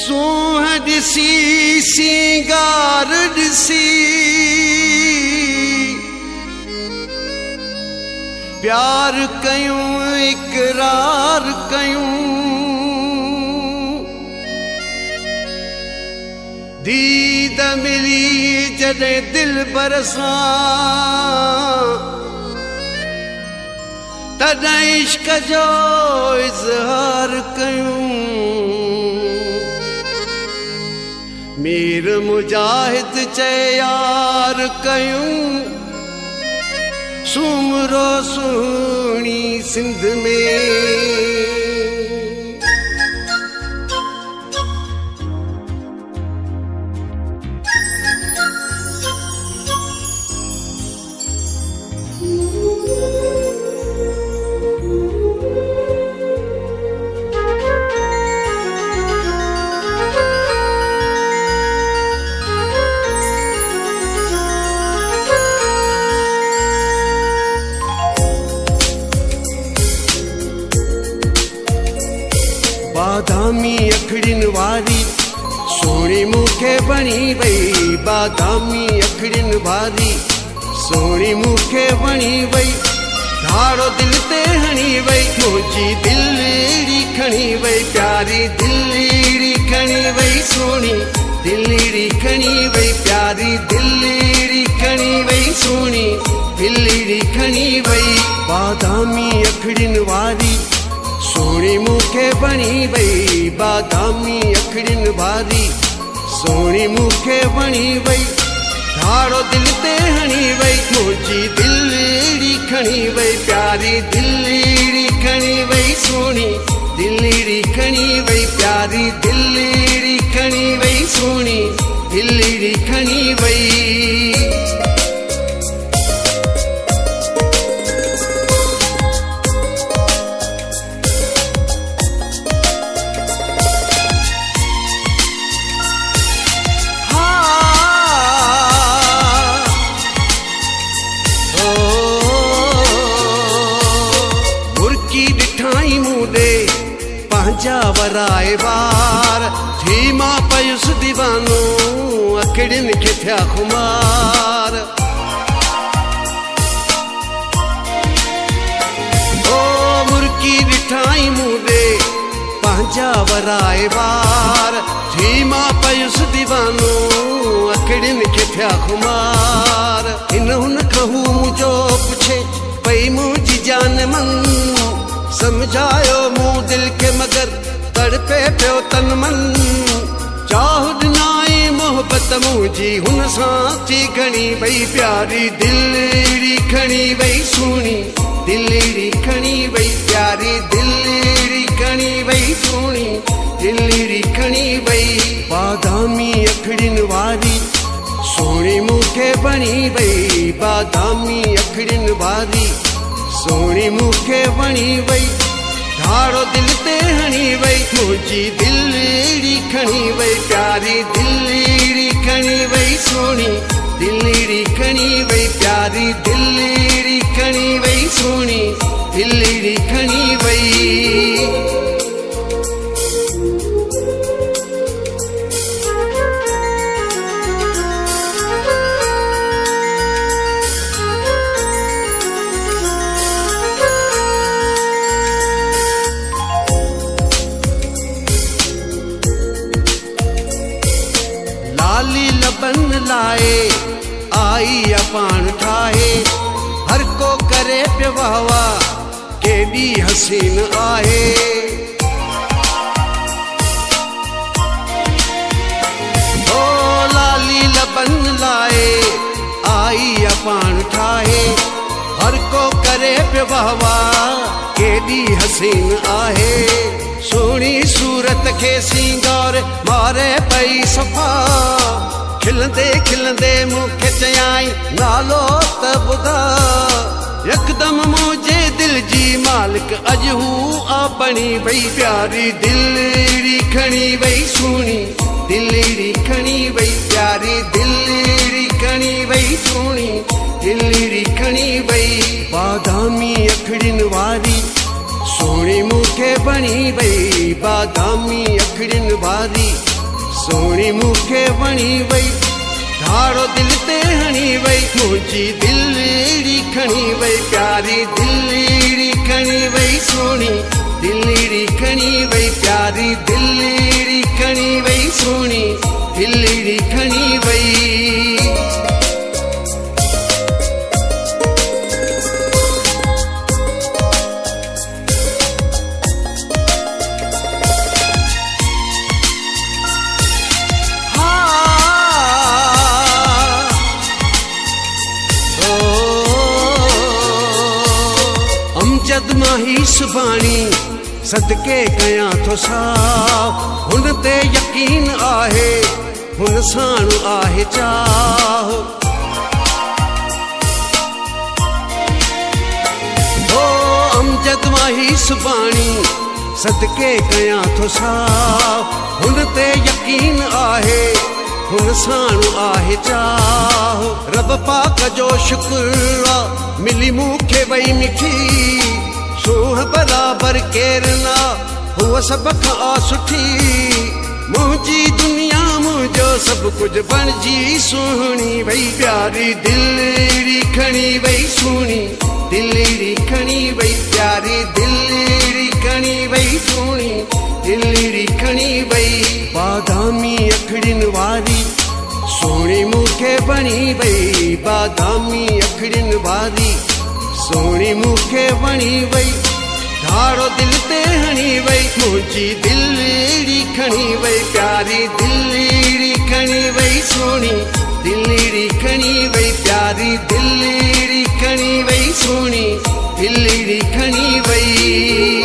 सूंह ॾिसी सिंगार ॾिसी प्यार कयूं इकरार कयूं दीद मिली जॾहिं दिल बरसां तॾहिं इश्क जो इज़हार कयूं मीर मुजाहिद चए यार कयूं सुमरो सुहिणी सिंध में बादामी अखड़िन वारी सोनी मूंखे बणी वई बादामी अखड़िन वारी सोनी मूंखे बणी वई धाड़ो दिल ते हणी वई मुंहिंजी दिलड़ी खणी वई प्यारी दिलड़ी खणी वई सोनी दिलड़ी खणी वई प्यारी दिलड़ी खणी वई सोनी दिलड़ी खणी वई बादामी अखड़िन वारी सोनी मूंखे बणी वई बादामी अखड़िन वारी सोनी मूंखे बणी वई धाड़ो दिल ते हणी वई मुंहिंजी दिलड़ी खणी वई प्यारी दिलड़ी खणी वई सोनी दिलड़ी खणी वई प्यारी दिलड़ी खणी वई सोनी दिलड़ी खणी वई पंहिंजा वराए वार थी मां पयुस दीवानो अखड़िन खे थिया खुमार ओ मुर्की ॾिठाई मूंॾे पंहिंजा वराए वार थी मां पयुस दीवानो अखड़िन खे थिया खुमार हिन हुन खां हू मुंहिंजो पुछे पई मुंहिंजी जान मन समझायो मूं दिल के मगर तड़पे पियो तन मन चाह ॾिनाई मोहबत मुंहिंजी हुन सां थी घणी वई प्यारी दिलड़ी खणी वई सोनी दिलड़ी खणी वई प्यारी दिलड़ी खणी वई सोनी दिलड़ी खणी वई बादामी अखड़िन वारी सोनी मूंखे बणी वई बादामी अखड़िन वारी सोनी मूंखे बणी वई धाड़ो दिल ते हणी वई मुंहिंजी दिलड़ी खणी वई प्यारी दिलड़ी खणी वई सोनी दिलड़ी खणी वई प्यारी दिलड़ी खणी वई सोनी दिलड़ी खणी वई लाली लबन लाए आई पाण ठाहे हर को करे पियो वाह केॾी हसीन आहे ओ लाली लबन लाए आई पाण ठाहे हर को करे पियो वाह केॾी हसीन आहे सोनी सूरत खे सिंगार मारे पई सफ़ा खिलंदे खिलंदे मूंखे चयाई नालो त ॿुधा यकदम मुंहिंजे दिल जी मालिक अॼु हू आ बणी वई प्यारी दिलड़ी खणी वई सुहिणी दिलड़ी खणी वई प्यारी दिलड़ी खणी वई सुहिणी दिलड़ी खणी वई बादामी अखड़ियुनि वारी सोणी मूंखे बणी वई बादामी अखड़ियुनि वारी सोणी मूंखे वणी वई धाड़ो दिल ते हणी वई मुंहिंजी दिलड़ी खणी वई प्यारी दिलड़ी खणी वई सोणी दिलड़ी खणी वई प्यारी दिलड़ी खणी वई सोणी दिलड़ी खणी वई जद माही सुभाणी सदके कयां थो साफ़ हुन ते यकीन आहे हुन साण आहे चाह ओ अमजद माही सुभाणी सदके कयां थो साफ़ हुन ते यकीन आहे हुन साण आहे चाह रब पाक जो शुक्र आ मिली मूंखे वई मिठी सूह बराबर केर ना हुआ सब खां सुठी मुंहिंजी दुनिया मुंहिंजो सभु कुझु बणिजी सुहिणी वई प्यारी दिलड़ी खणी वई सुहिणी दिलड़ी खणी वई प्यारी दिलड़ी खणी वई सुहिणी दिलड़ी खणी वई बादामी अखड़ियुनि वारी सोणी मूंखे बणी वई बादामी अखड़ियुनि वारी सोणी मूंखे वणी वई धाड़ो दिल ते हणी वई मुंहिंजी दिलड़ी खणी वई प्यारी दिलड़ी खणी वई सोणी दिलड़ी खणी वई प्यारी दिलड़ी खणी वई सोणी दिलड़ी खणी वई